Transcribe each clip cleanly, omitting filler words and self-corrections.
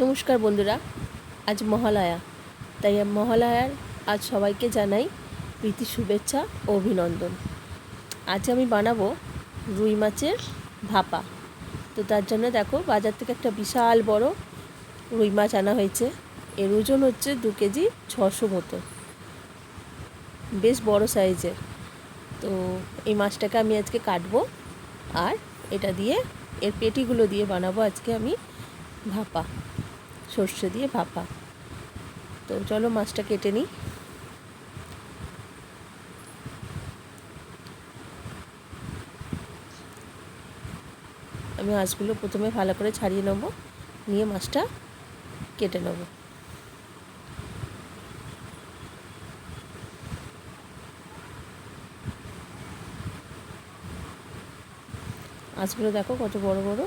নমস্কার বন্ধুরা, আজ মহালয়া। তাই মহালয়ার আজ সবাইকে জানাই প্রীতি শুভেচ্ছা ও অভিনন্দন। আজ আমি বানাবো রুই মাছের ভাপা। তো তার জন্য দেখো, বাজার থেকে একটা বিশাল বড় রুই মাছ আনা হয়েছে। এর ওজন হচ্ছে 2 কেজি 600 মতো, বেশ বড় সাইজের। তো এই মাছটাকে আমি আজকে কাটবো, আর এটা দিয়ে এর পেটিগুলো দিয়ে বানাবো আজকে আমি ভাপা, সর্ষে দিয়ে ভাপা। তো চলো মাছটা কেটে নিই। আমি মাছগুলো প্রথমে ভালো করে ছাড়িয়ে নেব, নিয়ে মাছটা কেটে নেব। মাছগুলো দেখো কত বড় বড়।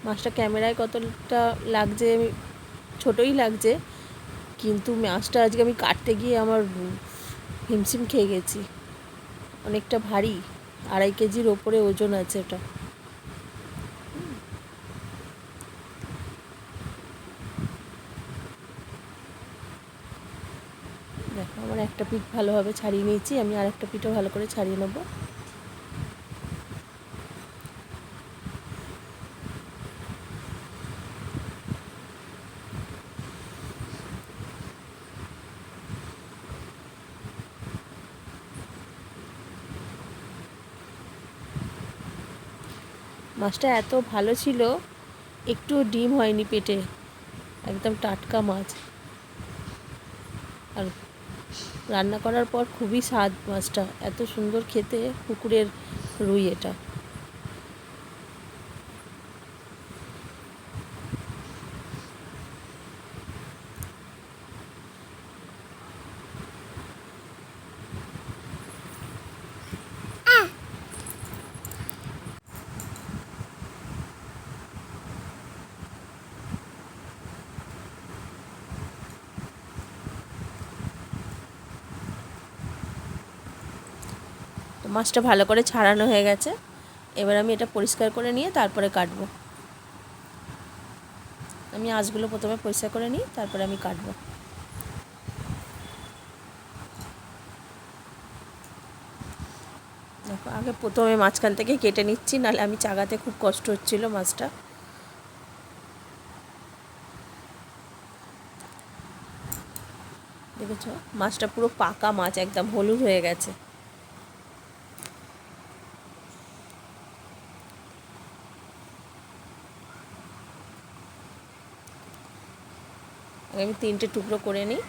মাছটা ক্যামেরায় কতটা লাগছে, ছোটোই লাগছে, কিন্তু মাছটা আজকে আমি কাটতে গিয়ে আমার হিমশিম খেয়ে গেছি। অনেকটা ভারী, 2.5 কেজির ওপরে ওজন আছে এটা। দেখো, আমার একটা পিঠ ভালোভাবে ছাড়িয়ে নিয়েছি, আমি আর একটা পিঠও ভালো করে ছাড়িয়ে নেব। মাছটা এত ভালো ছিল, একটু ডিম হয়নি পেটে, একদম টাটকা মাছ। আর রান্না করার পর খুবই স্বাদ মাছটা, এত সুন্দর খেতে, পুকুরের রুই এটা। তো মাছটা ভালো করে ছাড়ানো হয়ে গেছে, এবার আমি এটা পরিষ্কার করে নিয়ে তারপরে কাটবো। আমি আঁশগুলো প্রথমে পরিষ্কার করে নিই, তারপরে আমি কাটবো। দেখো, আগে প্রথমে মাঝখান থেকে কেটে নিচ্ছি, নাহলে আমি চাগাতে খুব কষ্ট হচ্ছিল মাছটা। দেখেছো, মাছটা পুরো পাকা মাছ, একদম হলুদ হয়ে গেছে। আমি 3টে টুকরো করে নিই,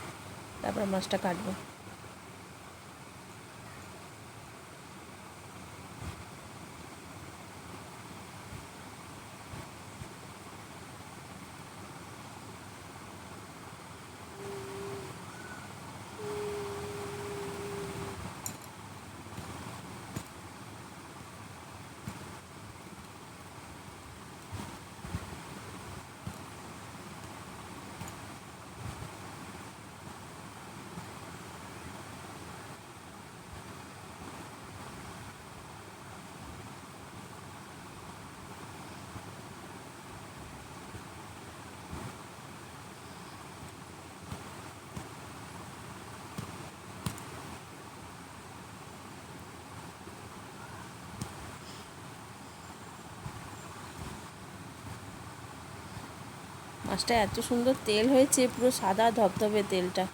তারপর মাছটা কাটবো। মাছটা এত সুন্দর তেল হয়েছে, পুরো সাদা ধবধবে তেলটা।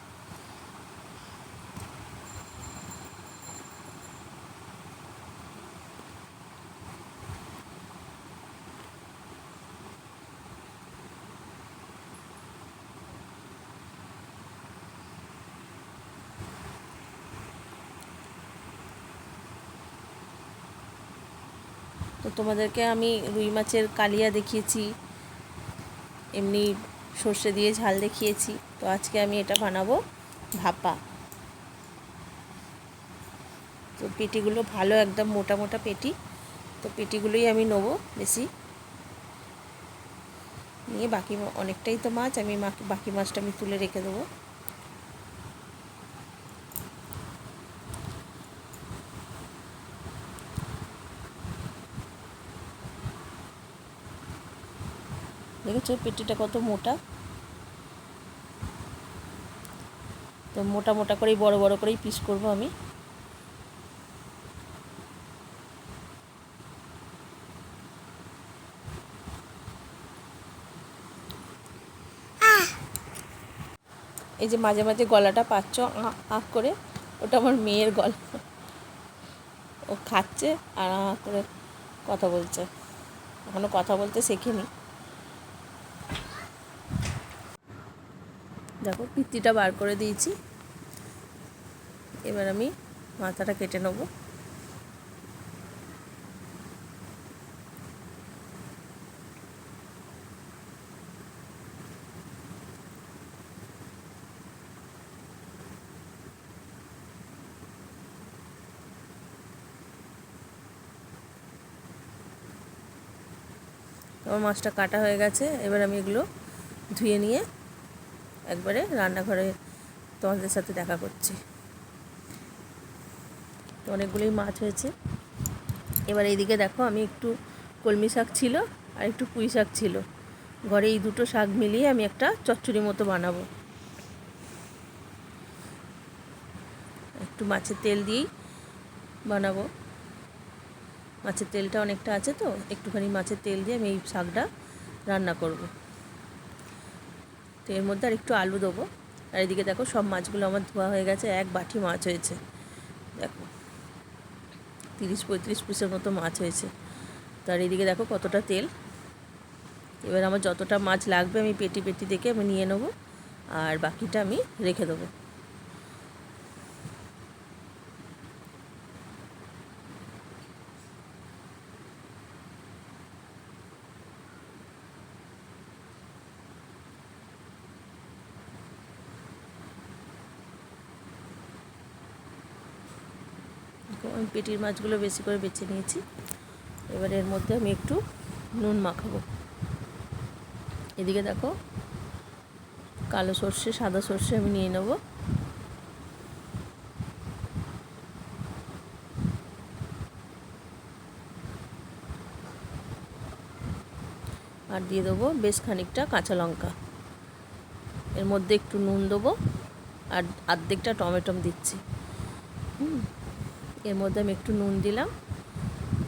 তো তোমাদেরকে আমি রুই মাছের কালিয়া দেখিয়েছি, এমনি সর্ষে দিয়ে ঝাল দেখিয়েছি। তো আজকে আমি এটা বানাবো ভাপা। তো পেটিগুলো ভালো, একদম মোটা মোটা পেটি। তো পেটিগুলোই আমি নেবো বেশি, নিয়ে বাকি অনেকটাই তো মাছ, আমি বাকি মাছটা আমি তুলে রেখে দেবো। দেখেছো পেটিটা কত মোটা, তো মোটা মোটা করেই বড় বড় করেই পিস করব আমি। এই যে মাঝে মাঝে গলাটা পাচ্ছ আহ করে, ওটা আমার মেয়ের গলা, ও খাচ্ছে আর করে কথা বলছে, এখনও কথা বলতে শেখেনি। দেখো পিত্তিটা বার করে দিয়েছি, এবার আমি মাথাটা কেটে নেব। আমার মাছটা কাটা হয়ে গেছে, এবার আমি এগুলো ধুয়ে নিয়ে একবারে রান্নাঘরে তোমাদের সাথে দেখা করছি। তো অনেকগুলোই মাছ হয়েছে। এবার এইদিকে দেখো আমি একটু কলমি শাক ছিল আর একটু পুঁই শাক ছিল, ঘরে এই দুটো শাক মিলিয়ে আমি একটা চচ্চড়ি মতো বানাবো। একটু মাছের তেল দিয়েই বানাবো, মাছের তেলটা অনেকটা আছে তো একটুখানি মাছের তেল দিয়ে আমি এই শাকটা রান্না করব। তো এর মধ্যে আর একটু আলু দেবো। আর এদিকে দেখো সব মাছগুলো আমার ধোয়া হয়ে গেছে, এক বাটি মাছ হয়েছে, দেখো 30-35 পিসের মতো মাছ হয়েছে। তার এদিকে দেখো কতটা তেল। এবার আমার যতটা মাছ লাগবে আমি পেটি পেটি দেখে আমি নিয়ে নেবো, আর বাকিটা আমি রেখে দেবো। আমি পেটির মাছগুলো বেশি করে বেছে নিয়েছি। এবার এর মধ্যে আমি একটু নুন মাখাবো। এদিকে দেখো কালো সর্ষে সাদা সর্ষে আমি নিয়ে নেব, আর দিয়ে দেবো বেশ খানিকটা কাঁচা লঙ্কা। এর মধ্যে একটু নুন দেবো আর অর্ধেকটা টমেটো দিচ্ছি। এর মধ্যে আমি একটু নুন দিলাম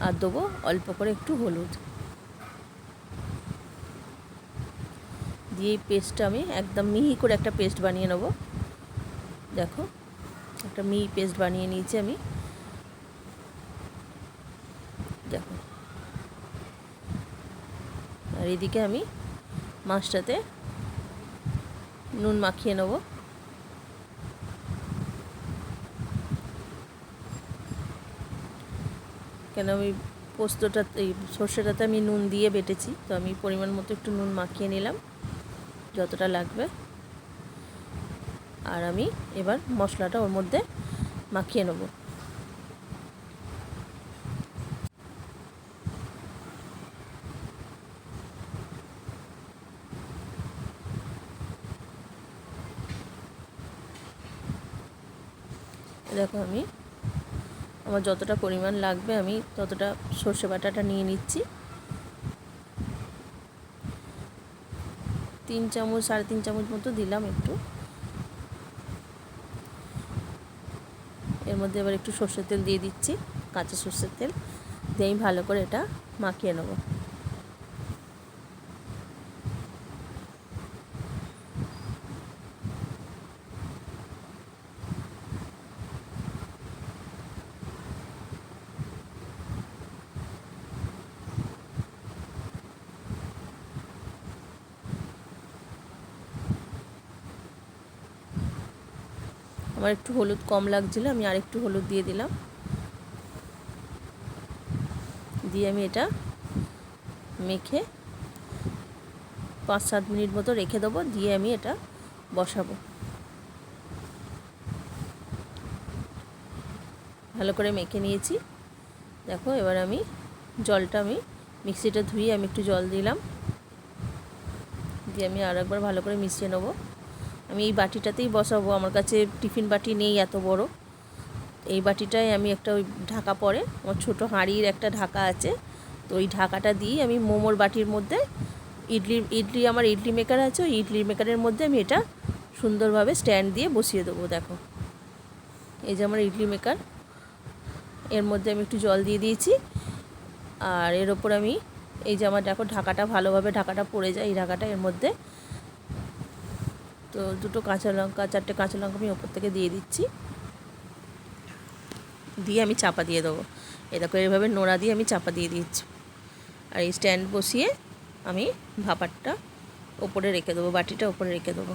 আর দেবো অল্প করে একটু হলুদ দিয়ে এই পেস্টটা আমি একদম মিহি করে একটা পেস্ট বানিয়ে নেব। দেখো একটা মিহি পেস্ট বানিয়ে নিয়েছি আমি, দেখো। আর এদিকে আমি মাছটাতে নুন মাখিয়ে নেব। কেন আমি পোস্তটা এই সর্ষেটাতে আমি নুন দিয়ে বেটেছি, তো আমি পরিমাণ মতো একটু নুন মাখিয়ে নিলাম যতটা লাগবে। আর আমি এবার মশলাটা ওর মধ্যে মাখিয়ে নেব। দেখো আমি আমার যতটা পরিমাণ লাগবে আমি ততটা সর্ষে বাটাটা নিয়ে নিচ্ছি। 3 চামচ 3.5 চামচ মতো দিলাম একটু। এর মধ্যে এবার একটু সর্ষের তেল দিয়ে দিচ্ছি, কাঁচা সর্ষের তেল দিয়ে আমি ভালো করে এটা মাখিয়ে নেব। আমার একটু হলুদ কম লাগছিল, আমি আরেকটু হলুদ দিয়ে দিলাম, দিয়ে আমি এটা মেখে 5-7 মিনিট মতো রেখে দেবো, দিয়ে আমি এটা বসাবো। ভালো করে মেখে নিয়েছি। দেখো এবার আমি জলটা আমি মিক্সিটা ধুয়ে আমি একটু জল দিলাম, দিয়ে আমি আর একবার ভালো করে মিশিয়ে নেবো। আমি এই বাটিটাতেই বসাবো, আমার কাছে টিফিন বাটি নেই এত বড়, এই বাটিটায় আমি একটা ওই ঢাকা পরে আমার ছোটো হাঁড়ির একটা ঢাকা আছে, তো ওই ঢাকাটা দিয়ে আমি মোমোর বাটির মধ্যে ইডলি আমার ইডলি মেকার আছে, ওই ইডলি মেকারের মধ্যে আমি এটা সুন্দরভাবে স্ট্যান্ড দিয়ে বসিয়ে দেবো। দেখো এই যে আমার ইডলি মেকার, এর মধ্যে আমি একটু জল দিয়ে দিয়েছি, আর এর ওপর আমি এই যে আমার দেখো ঢাকাটা ভালোভাবে ঢাকাটা পড়ে যায়, এই ঢাকাটা এর মধ্যে তো দুটো কাঁচা লঙ্কা, 4টে কাঁচা লঙ্কা আমি ওপর থেকে দিয়ে দিচ্ছি, দিয়ে আমি চাপা দিয়ে দেবো। এ দেখো এইভাবে নোড়া দিয়ে আমি চাপা দিয়ে দিচ্ছি, আর এই স্ট্যান্ড বসিয়ে আমি ভাপারটা ওপরে রেখে দেবো, বাটিটা ওপরে রেখে দেবো।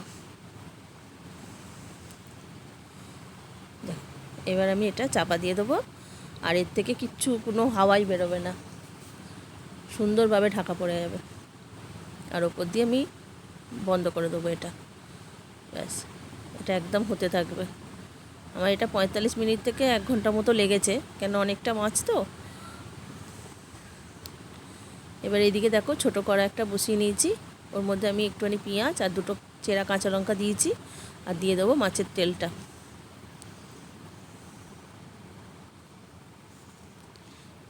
এবার আমি এটা চাপা দিয়ে দেবো, আর এর থেকে কিচ্ছু কোনো হাওয়াই বেরোবে না, সুন্দরভাবে ঢাকা পড়ে যাবে, আর ওপর দিয়ে আমি বন্ধ করে দেবো এটা। ব্যাস, এটা একদম হতে থাকবে। আমার এটা 45 মিনিট থেকে 1 ঘন্টা মতো লেগেছে, কেন অনেকটা মাছ তো। এবার এইদিকে দেখো ছোটো কড়া একটা বসিয়ে নিয়েছি, ওর মধ্যে আমি একটুখানি পেঁয়াজ আর 2টো চেরা কাঁচা লঙ্কা দিয়েছি, আর দিয়ে দেবো মাছের তেলটা।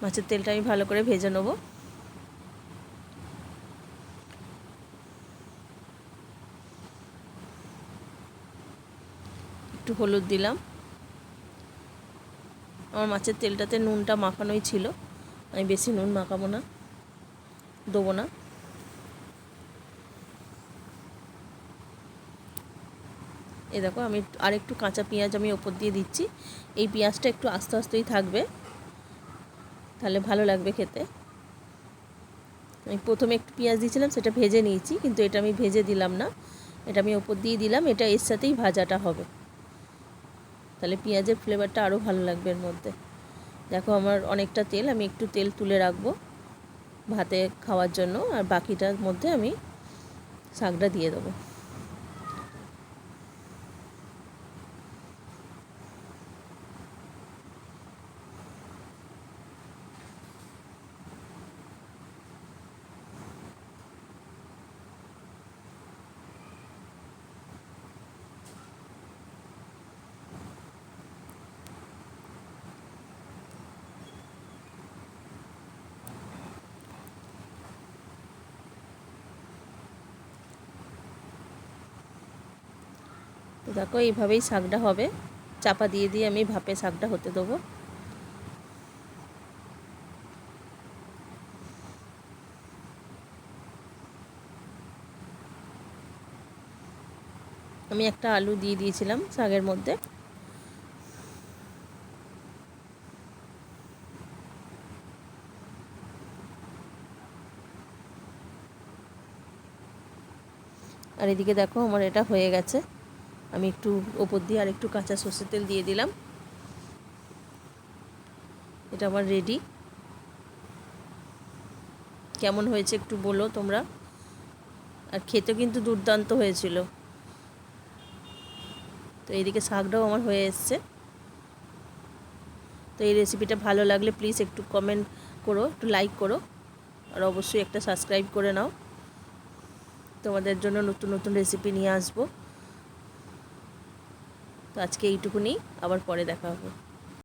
মাছের তেলটা আমি ভালো করে ভেজে নেবো। একটু হলুদ দিলাম, আমার মাছের তেলটাতে নুনটা মাখানোই ছিল, আমি বেশি নুন মাখাবো না, দেবো না। এই দেখো আমি আরেকটু কাঁচা পেঁয়াজ আমি ওপর দিয়ে দিচ্ছি, এই পেঁয়াজটা একটু আস্তে আস্তেই থাকবে, তাহলে ভালো লাগবে খেতে। আমি প্রথমে একটু পেঁয়াজ দিয়েছিলাম, সেটা ভেজে নিয়েছি, কিন্তু এটা আমি ভেজে দিলাম না, এটা আমি ওপর দিয়ে দিলাম, এটা এর সাথেই ভাজাটা হবে, তাহলে পেঁয়াজের ফ্লেভারটা আরও ভালো লাগবে এর মধ্যে। দেখো আমার অনেকটা তেল, আমি একটু তেল তুলে রাখবো ভাতে খাওয়ার জন্য, আর বাকিটার মধ্যে আমি শাকটা দিয়ে দেবো। তো দেখো এইভাবেই শাকটা হবে, চাপা দিয়ে দিয়ে আমি ভাপে শাকটা হতে দেবো। আমি একটা আলু দিয়ে দিয়েছিলাম শাকের মধ্যে। আর এদিকে দেখো আমার এটা হয়ে গেছে, আমি একটু ওপর দিয়ে আর একটু কাঁচা সর্ষের তেল দিয়ে দিলাম, এটা আমার রেডি। কেমন হয়েছে একটু বলো তোমরা, আর খেতে কিন্তু দুর্দান্ত হয়েছিল। তো এইদিকে শাকটাও আমার হয়ে এসছে। তো এই রেসিপিটা ভালো লাগলে প্লিজ একটু কমেন্ট করো, একটু লাইক করো, আর অবশ্যই একটা সাবস্ক্রাইব করে নাও, তোমাদের জন্য নতুন নতুন রেসিপি নিয়ে আসবো। তো আজকে এইটুকুনি, আবার পরে দেখা হবে।